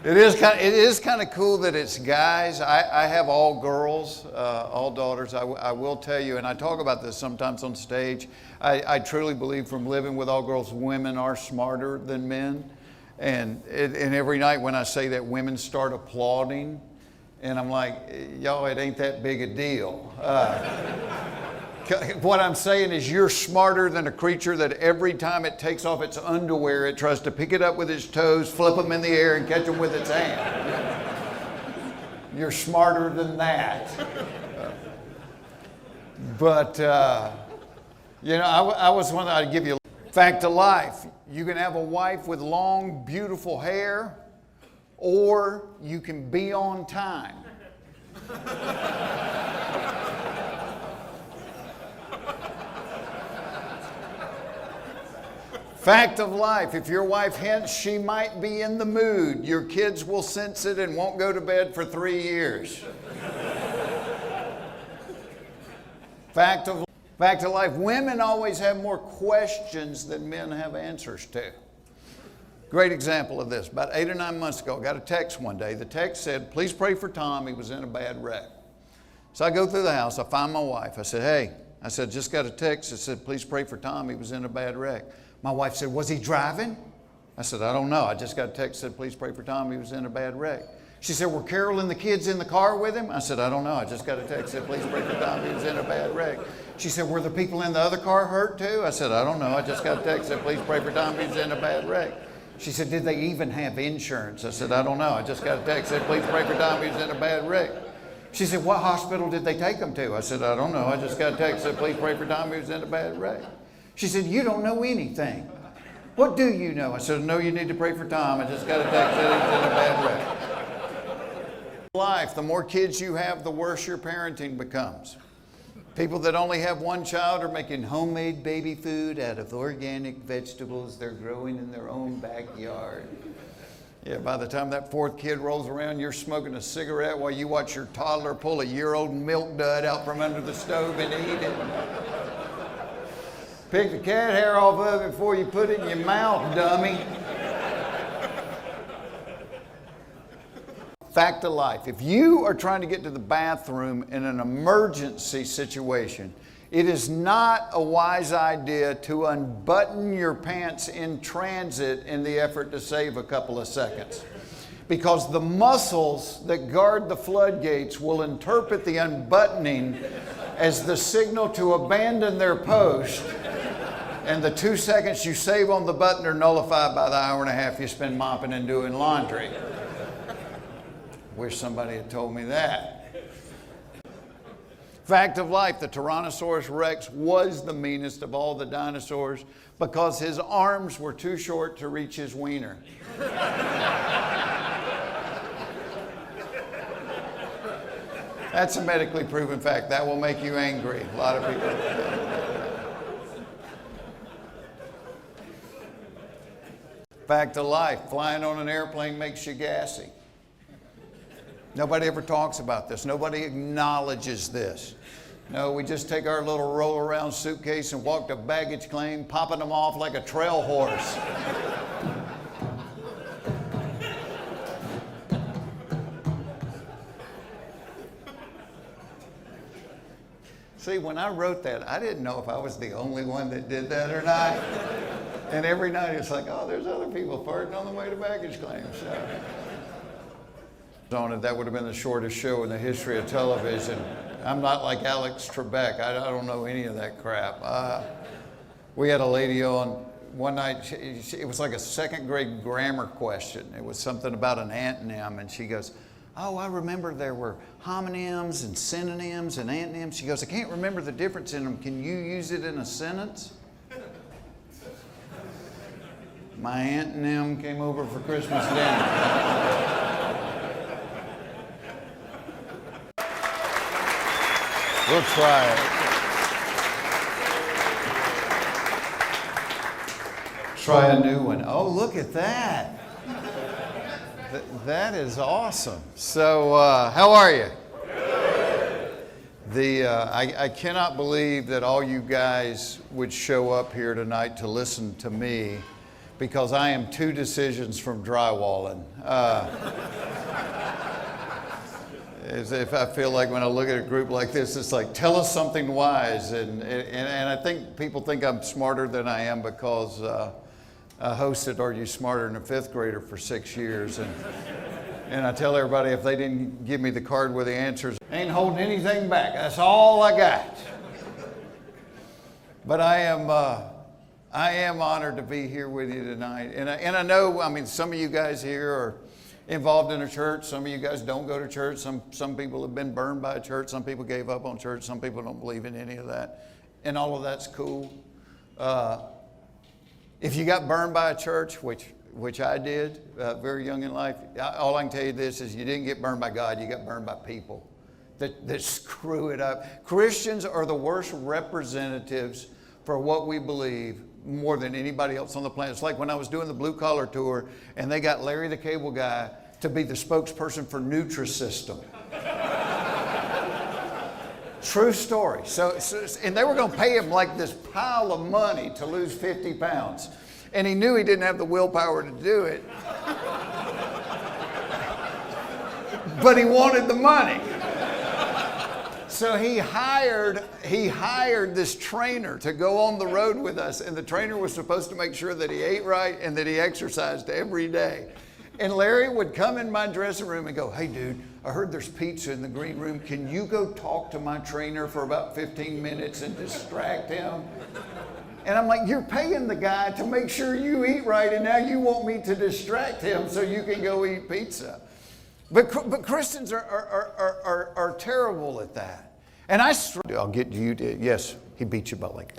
It is kind of cool that it's guys. I have all girls, all daughters. I will tell you, and I talk about this sometimes on stage. I truly believe from living with all girls, women are smarter than men. And every night when I say that, women start applauding. And I'm like, y'all, it ain't that big a deal. What I'm saying is you're smarter than a creature that every time it takes off its underwear, it tries to pick it up with its toes, flip them in the air, and catch them with its hand. You're smarter than that. But, you know, I was one that I'd give you a fact of life. You can have a wife with long, beautiful hair, or you can be on time. Fact of life, if your wife hints she might be in the mood, your kids will sense it and won't go to bed for 3 years. Fact of life, women always have more questions than men have answers to. Great example of this. About 8 or 9 months ago, I got a text one day. The text said, please pray for Tom, he was in a bad wreck. So I go through the house, I find my wife. I said, hey, just got a text that said, please pray for Tom, he was in a bad wreck. My wife said, was he driving? I said, I don't know. I just got a text that said, please pray for Tom, he was in a bad wreck. She said, were Carol and the kids in the car with him? I said, I don't know. I just got a text that said, please pray for Tom, he was in a bad wreck. She said, were the people in the other car hurt too? I said, I don't know. I just got a text that said, please pray for Tom, he was in a bad wreck. She said, did they even have insurance? I said, I don't know. I just got a text that said, please pray for Tom, he was in a bad wreck. She said, what hospital did they take him to? I said, I don't know. I just got a text that said, please pray for Tom, he was in a bad wreck. She said, you don't know anything. What do you know? I said, no, you need to pray for Tom. I just got a text that he was in a bad wreck. Life, the more kids you have, the worse your parenting becomes. People that only have one child are making homemade baby food out of organic vegetables they're growing in their own backyard. Yeah, by the time that fourth kid rolls around, you're smoking a cigarette while you watch your toddler pull a year-old milk dud out from under the stove and eat it. Pick the cat hair off of it before you put it in your mouth, dummy. Fact of life, if you are trying to get to the bathroom in an emergency situation, it is not a wise idea to unbutton your pants in transit in the effort to save a couple of seconds. Because the muscles that guard the floodgates will interpret the unbuttoning as the signal to abandon their post, and the 2 seconds you save on the button are nullified by the hour and a half you spend mopping and doing laundry. Wish somebody had told me that. Fact of life, the Tyrannosaurus Rex was the meanest of all the dinosaurs because his arms were too short to reach his wiener. That's a medically proven fact. That will make you angry. A lot of people. Fact of life, flying on an airplane makes you gassy. Nobody ever talks about this. Nobody acknowledges this. No, we just take our little roll-around suitcase and walk to baggage claim, popping them off like a trail horse. See, when I wrote that, I didn't know if I was the only one that did that or not. And every night it's like, oh, there's other people farting on the way to baggage claim. On it, that would have been the shortest show in the history of television. I'm not like Alex Trebek. I don't know any of that crap. We had a lady on one night. It was like a second grade grammar question. It was something about an antonym, and she goes, oh, I remember there were homonyms and synonyms and antonyms. She goes, I can't remember the difference in them. Can you use it in a sentence? My antonym came over for Christmas dinner. We'll try it. Try a new one. Oh, look at that. That is awesome. So, how are you? I cannot believe that all you guys would show up here tonight to listen to me, because I am 2 decisions from drywalling. As if I feel like when I look at a group like this, it's like, tell us something wise. And I think people think I'm smarter than I am because I hosted Are You Smarter Than a Fifth Grader for 6 years. And I tell everybody if they didn't give me the card with the answers, I ain't holding anything back. That's all I got. But I am honored to be here with you tonight. And I know, I mean, some of you guys here are involved in a church. Some of you guys don't go to church. Some people have been burned by a church. Some people gave up on church. Some people don't believe in any of that. And all of that's cool. If you got burned by a church, which I did very young in life, all I can tell you this is you didn't get burned by God. You got burned by people that screw it up. Christians are the worst representatives for what we believe more than anybody else on the planet. It's like when I was doing the blue collar tour and they got Larry the Cable Guy to be the spokesperson for Nutrisystem. True story. So and they were going to pay him like this pile of money to lose 50 pounds. And he knew he didn't have the willpower to do it. But he wanted the money. So he hired this trainer to go on the road with us, and the trainer was supposed to make sure that he ate right and that he exercised every day. And Larry would come in my dressing room and go, hey dude, I heard there's pizza in the green room. Can you go talk to my trainer for about 15 minutes and distract him? And I'm like, you're paying the guy to make sure you eat right, and now you want me to distract him so you can go eat pizza. But Christians are terrible at that. And I'll get you to, yes, he beat you by like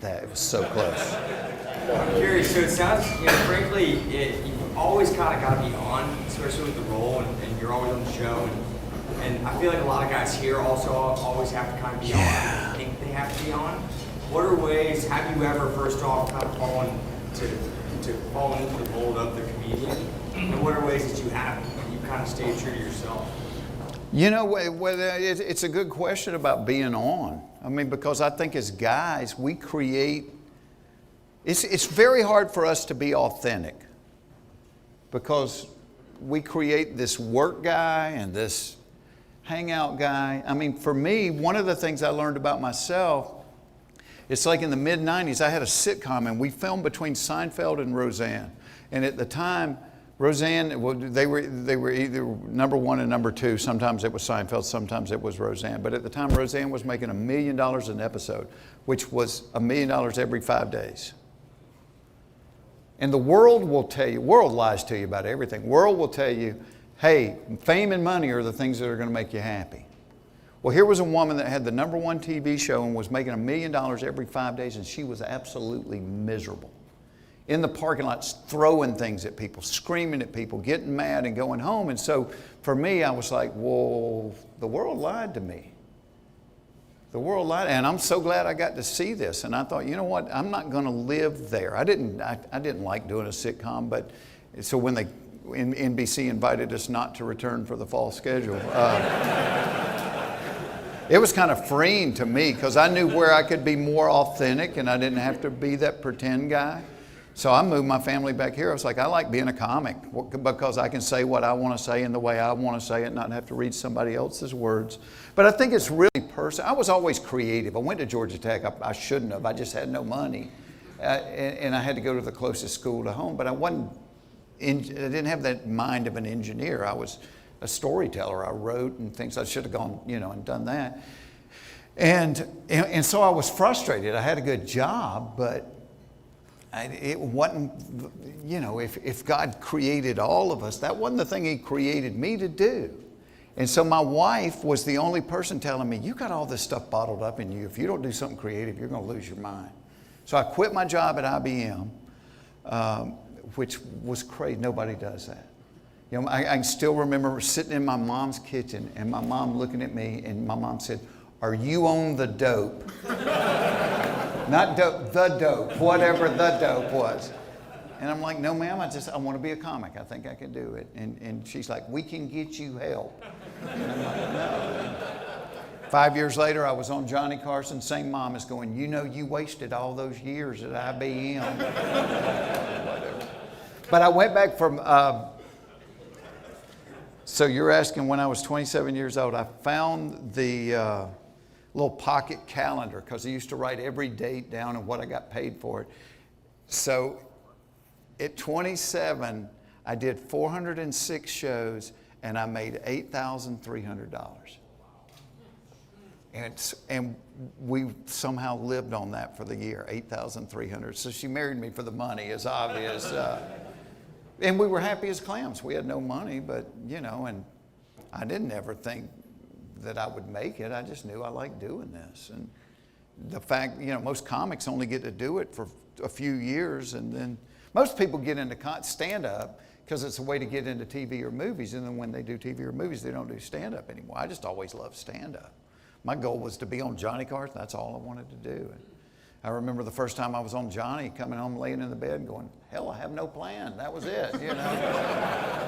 that. It was so close. I'm curious, so it sounds, frankly, you've always kind of got to be on, especially with the role, and you're always on the show. And I feel like a lot of guys here also always have to kind of be on, and think they have to be on. What are ways, have you ever, first off, kind of fallen to fall into the mold of the comedian? And what are ways that you haven't? Kind of stay true to yourself? It's a good question about being on. I mean, because I think as guys, we create, it's very hard for us to be authentic because we create this work guy and this hangout guy. I mean, for me, one of the things I learned about myself, it's like in the mid-90s, I had a sitcom and we filmed between Seinfeld and Roseanne. And at the time, Roseanne, well, they were either number 1 and number 2. Sometimes it was Seinfeld, sometimes it was Roseanne. But at the time, Roseanne was making $1 million an episode, which was $1 million every 5 days. And the world will tell you, world lies to you about everything. World will tell you, hey, fame and money are the things that are going to make you happy. Well, here was a woman that had the number 1 TV show and was making $1 million every 5 days, and she was absolutely miserable. In the parking lots, throwing things at people, screaming at people, getting mad and going home. And so for me, I was like, well, the world lied to me. The world lied. And I'm so glad I got to see this. And I thought, you know what? I'm not going to live there. I didn't like doing a sitcom, but so when NBC invited us not to return for the fall schedule, it was kind of freeing to me because I knew where I could be more authentic and I didn't have to be that pretend guy. So I moved my family back here. I was like, I like being a comic because I can say what I want to say in the way I want to say it, not have to read somebody else's words. But I think it's really personal. I was always creative. I went to Georgia Tech. I shouldn't have. I just had no money. And I had to go to the closest school to home. But I didn't have that mind of an engineer. I was a storyteller. I wrote and things. I should have gone, and done that. And so I was frustrated. I had a good job, but it wasn't, if God created all of us, that wasn't the thing He created me to do. And so my wife was the only person telling me, you got all this stuff bottled up in you. If you don't do something creative, you're going to lose your mind. So I quit my job at IBM, which was crazy. Nobody does that. I can still remember sitting in my mom's kitchen and my mom looking at me and my mom said, are you on the dope? Not dope, the dope, whatever the dope was. And I'm like, no, ma'am, I want to be a comic. I think I can do it. And she's like, we can get you help. And I'm like, no. 5 years later, I was on Johnny Carson. Same mom is going, you wasted all those years at IBM. Whatever. But I went back from, so you're asking when I was 27 years old, I found the little pocket calendar because I used to write every date down and what I got paid for it. So at 27, I did 406 shows and I made $8,300. And we somehow lived on that for the year, $8,300. So she married me for the money, is obvious. And we were happy as clams. We had no money, but, you know, and I didn't ever think that I would make it. I just knew I liked doing this. And the fact, you know, most comics only get to do it for a few years, and then most people get into stand-up because it's a way to get into TV or movies, and then when they do TV or movies, they don't do stand-up anymore. I just always loved stand-up. My goal was to be on Johnny Carson. That's all I wanted to do. And I remember the first time I was on Johnny, coming home, laying in the bed and going, hell, I have no plan. That was it, you know.